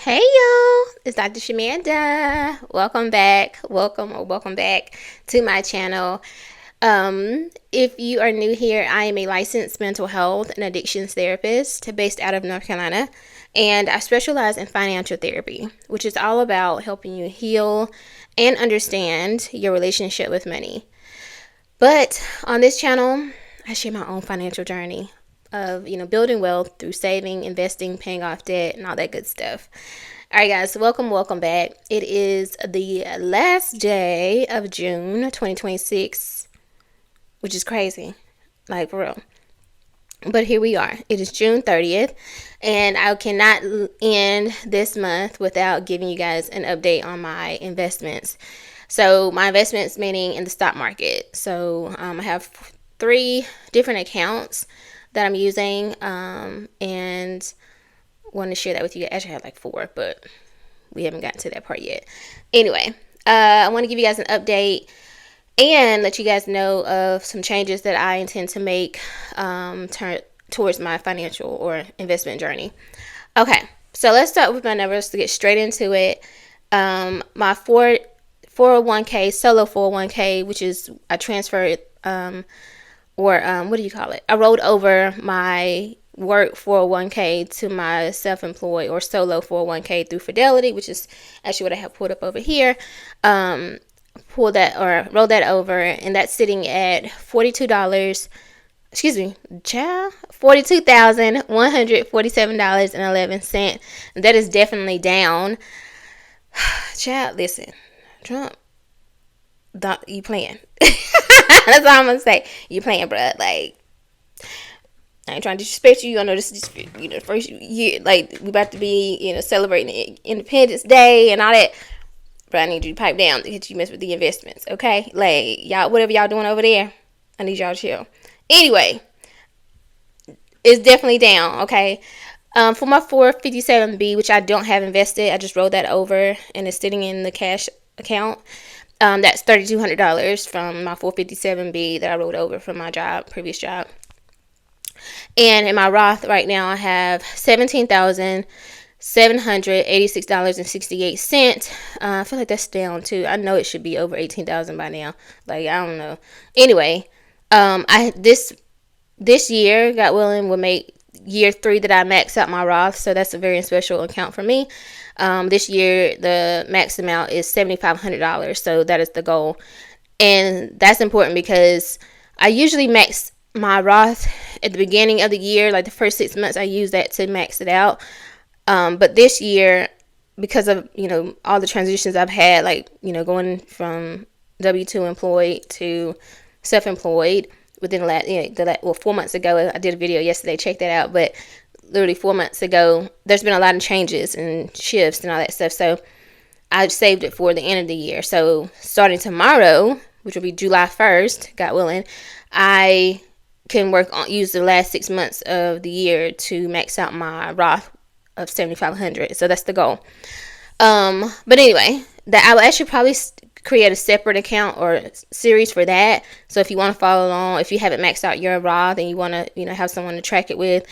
Hey y'all, it's Dr. Shamanda. Welcome back. Welcome back to my channel. If you are new here, I am a licensed mental health and addictions therapist based out of North Carolina, and I specialize in financial therapy, which is all about helping you heal and understand your relationship with money. But on this channel, I share my own financial journey of, building wealth through saving, investing, paying off debt, and all that good stuff. All right, guys, welcome back. It is the last day of June 2026, which is crazy, like for real. But here we are. It is June 30th, and I cannot end this month without giving you guys an update on my investments. So my investments, meaning in the stock market. So I have 3 different accounts that I'm using, and want to share that with you. Actually, I have like 4, but we haven't gotten to that part yet. Anyway, I want to give you guys an update and let you guys know of some changes that I intend to make towards my financial or investment journey. Okay, so let's start with my numbers to get straight into it. My 401k, solo 401k, which is I transferred, what do you call it? I rolled over my work 401k to my self-employed or solo 401k through Fidelity, which is actually what I have pulled up over here. Roll that over, and that's sitting at $42. Excuse me, child, $42,147.11. That is definitely down. Child, listen, Trump, you playing? That's all I'm gonna say. You playing, bruh. Like, I ain't trying to disrespect you. I know this is just, the first year, like, we about to be, celebrating Independence Day and all that. But I need you to pipe down to get you mess with the investments, okay? Like, y'all, whatever y'all doing over there, I need y'all to chill. Anyway, it's definitely down, okay? For my 457B, which I don't have invested, I just rolled that over and it's sitting in the cash account. That's $3,200 from my 457B that I rolled over from my previous job. And in my Roth right now, I have $17,786.68. I feel like that's down too. I know it should be over 18,000 by now. Like, I don't know. Anyway, this year, God willing, will make year 3 that I max out my Roth. So that's a very special account for me. This year, the max amount is $7,500. So that is the goal. And that's important because I usually max my Roth at the beginning of the year, like the first 6 months, I use that to max it out. But this year, because of, all the transitions I've had, like, going from W-2 employed to self-employed within the last, 4 months ago, I did a video yesterday, check that out, but literally 4 months ago, there's been a lot of changes and shifts and all that stuff. So I saved it for the end of the year. So starting tomorrow, which will be July 1st, God willing, I can use the last 6 months of the year to max out my Roth of $7,500. So that's the goal. But anyway, that I will actually probably create a separate account or series for that. So if you want to follow along, if you haven't maxed out your Roth and you want to, have someone to track it with,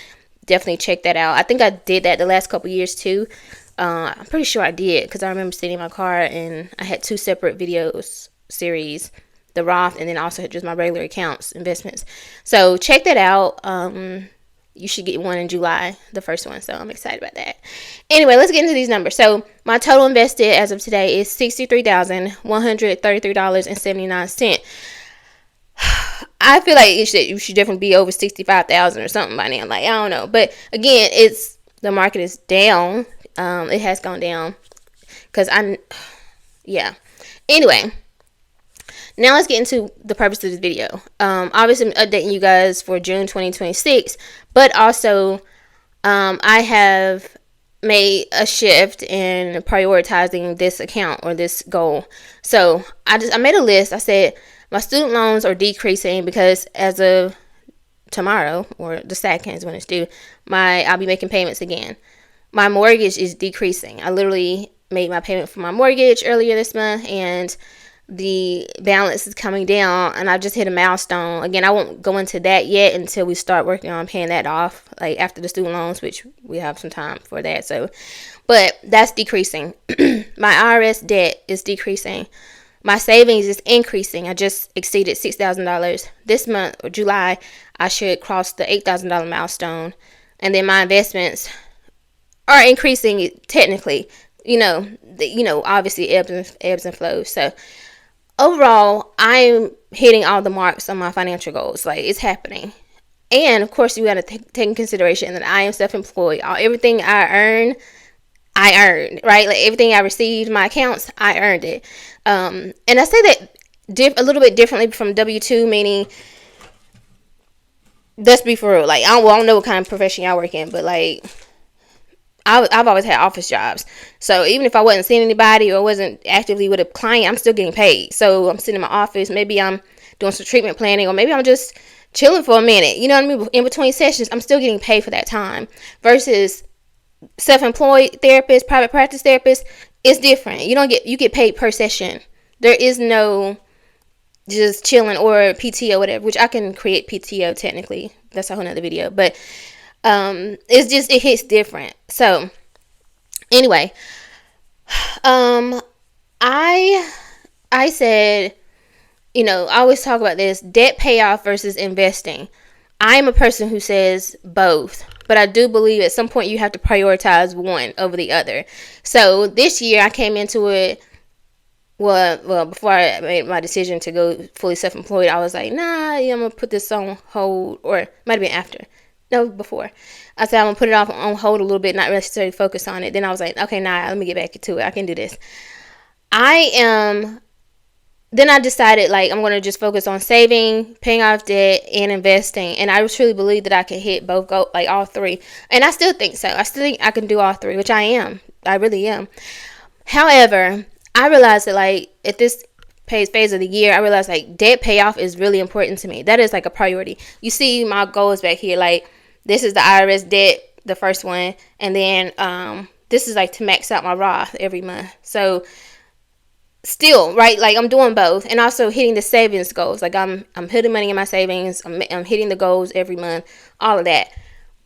definitely check that out. I think I did that the last couple years too. I'm pretty sure I did because I remember sitting in my car and I had 2 separate videos series, the Roth, and then also just my regular accounts, investments. So check that out. You should get one in July, the first one. So I'm excited about that. Anyway, let's get into these numbers. So my total invested as of today is $63,133.79. I feel like you should definitely be over 65,000 or something by now. Like, I don't know. But again, the market is down. It has gone down because yeah. Anyway, now let's get into the purpose of this video. Obviously, I'm updating you guys for June 2026, but also I have made a shift in prioritizing this account or this goal. So I made a list. I said my student loans are decreasing because as of tomorrow, or the second is when it's due, I'll be making payments again. My mortgage is decreasing. I literally made my payment for my mortgage earlier this month, and the balance is coming down, and I just hit a milestone. Again, I won't go into that yet until we start working on paying that off, like after the student loans, which we have some time for that. So, but that's decreasing. My IRS debt is decreasing. My savings is increasing. I just exceeded $6,000 this month, or July. I should cross the $8,000 milestone, and then my investments are increasing technically. Obviously ebbs and flows. So overall, I'm hitting all the marks on my financial goals. Like, it's happening. And of course, you got to take in consideration that I am self-employed. Everything I earned, right? Like, everything I received, my accounts, I earned it. And I say that a little bit differently from W-2, meaning, let's be for real. Like, I don't know what kind of profession y'all work in, but like, I've always had office jobs. So even if I wasn't seeing anybody or wasn't actively with a client, I'm still getting paid. So I'm sitting in my office. Maybe I'm doing some treatment planning, or maybe I'm just chilling for a minute. You know what I mean? In between sessions, I'm still getting paid for that time. Versus self-employed therapist, private practice therapist, it's different. You get paid per session. There is no just chilling or PTO, whatever, which I can create PTO technically. That's a whole nother video. But it hits different. So anyway, I said, I always talk about this, debt payoff versus investing. I'm a person who says both, but I do believe at some point you have to prioritize one over the other. So this year I came into it, well, before I made my decision to go fully self-employed, I was like, nah, I'm going to put this on hold, or it might have been after. No, before. I said I'm going to put it on hold a little bit, not necessarily focus on it. Then I was like, okay, let me get back to it. I can do this. Then I decided, like, I'm going to just focus on saving, paying off debt, and investing. And I truly believe that I can hit both like all three. And I still think so. I still think I can do all three, which I am. I really am. However, I realized that, like, at this phase of the year, I realized, like, debt payoff is really important to me. That is, like, a priority. You see my goals back here. Like, this is the IRS debt, the first one. And then this is, like, to max out my Roth every month. So still, right, like, I'm doing both, and also hitting the savings goals. Like, I'm putting money in my savings. I'm hitting the goals every month, all of that.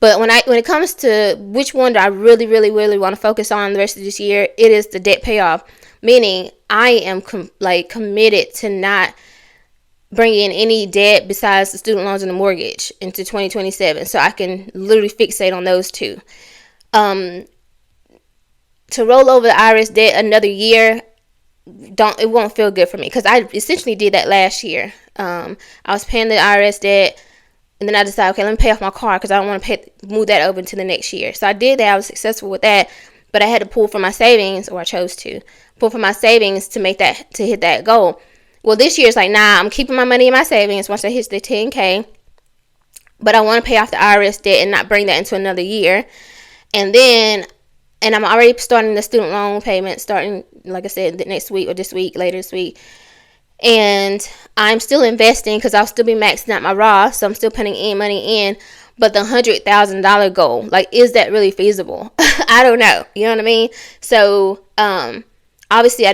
But when it comes to which one do I really, really, really want to focus on the rest of this year, it is the debt payoff. Meaning, I am committed to not bring in any debt besides the student loans and the mortgage into 2027. So I can literally fixate on those two. To roll over the IRS debt another year, it won't feel good for me, because I essentially did that last year. I was paying the IRS debt, and then I decided, okay, let me pay off my car, because I don't want to move that over into the next year. So I did that. I was successful with that, but I had to pull from my savings, or I chose to pull from my savings to hit that goal. Well, this year it's like, nah, I'm keeping my money in my savings once I hit the 10K, but I want to pay off the IRS debt and not bring that into another year. And I'm already starting the student loan payment, starting, like I said, next week or later this week. And I'm still investing, because I'll still be maxing out my Roth, so I'm still putting money in. But the $100,000 goal, like, is that really feasible? I don't know. You know what I mean? So, obviously,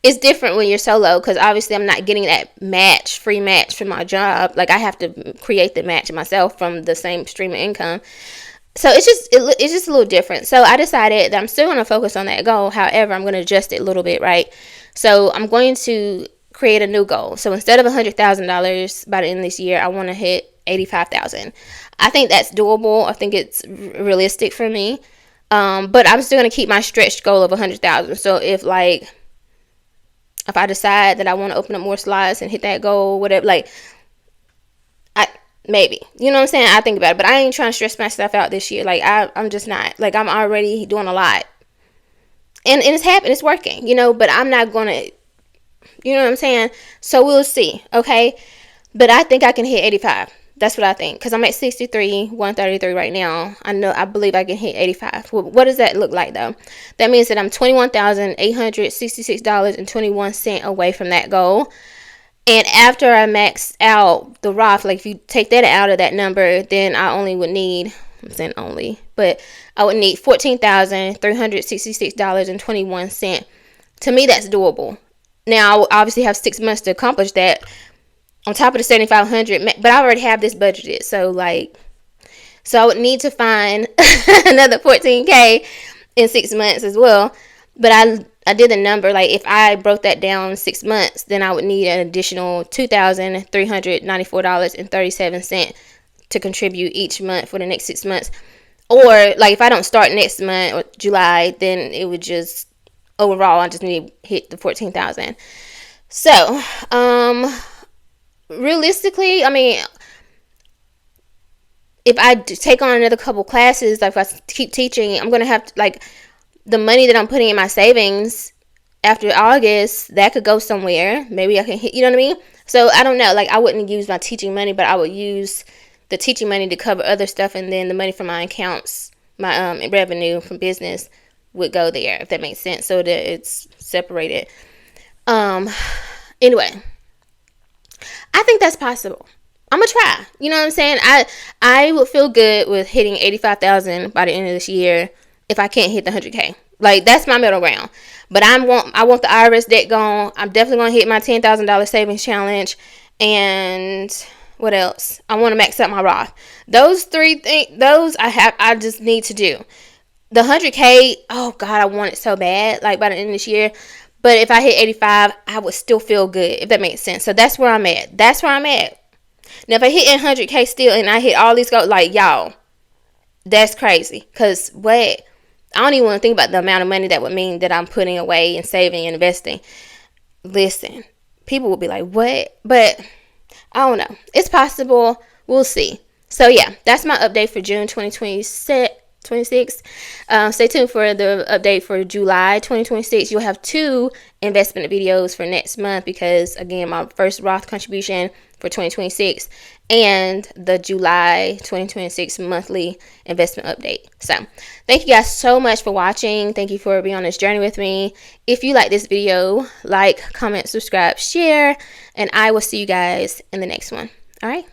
it's different when you're solo, because obviously I'm not getting that free match from my job. Like, I have to create the match myself from the same stream of income. So it's just a little different. So I decided that I'm still going to focus on that goal. However, I'm going to adjust it a little bit, right? So I'm going to create a new goal. So instead of $100,000 by the end of this year, I want to hit $85,000. I think that's doable. I think it's realistic for me. But I'm still going to keep my stretched goal of $100,000. So if I decide that I want to open up more slots and hit that goal, whatever, like, maybe, you know what I'm saying? I think about it, but I ain't trying to stress myself out this year. Like, I'm just not. Like, I'm already doing a lot, and it's happening, it's working, but I'm not gonna, you know what I'm saying? So we'll see, okay? But I think I can hit 85. That's what I think, because I'm at 63, 133 right now. I believe I can hit 85. Well, what does that look like, though? That means that I'm $21,866.21 away from that goal. And after I max out the Roth, like, if you take that out of that number, then I only would need, I'm saying only, but I would need $14,366.21. To me, that's doable. Now, I obviously have 6 months to accomplish that on top of the 7,500, but I already have this budgeted. So I would need to find another 14K in 6 months as well. But I did the number, like if I broke that down 6 months, then I would need an additional $2,394.37 to contribute each month for the next 6 months. Or like if I don't start next month or July, then it would just overall I just need to hit the 14,000. So, realistically, I mean, if I take on another couple classes, like if I keep teaching, I'm gonna have to, like, the money that I'm putting in my savings after August, that could go somewhere. Maybe I can hit, you know what I mean? So I don't know. Like, I wouldn't use my teaching money, but I would use the teaching money to cover other stuff, and then the money from my accounts, my revenue from business would go there, if that makes sense, so that it's separated. Anyway, I think that's possible. I'm gonna try. You know what I'm saying? I would feel good with hitting 85,000 by the end of this year if I can't hit the 100K. Like, that's my middle ground. But I want the IRS debt gone. I'm definitely gonna hit my $10,000 savings challenge. And what else? I want to max out my Roth. Those three things. Those I just need to do. The 100K. Oh God, I want it so bad. Like, by the end of this year. But if I hit 85, I would still feel good, if that makes sense. So that's where I'm at. That's where I'm at. Now, if I hit 100K still and I hit all these goals, like, y'all, that's crazy. Because what? I don't even want to think about the amount of money that would mean that I'm putting away and saving and investing. Listen, people will be like, what? But I don't know. It's possible. We'll see. So, yeah, that's my update for June 2026. Stay tuned for the update for July 2026. You'll have 2 investment videos for next month because, again, my first Roth contribution for 2026 and the July 2026 monthly investment update. So thank you guys so much for watching. Thank you for being on this journey with me. If you like this video, like, comment, subscribe, share, and I will see you guys in the next one. All right.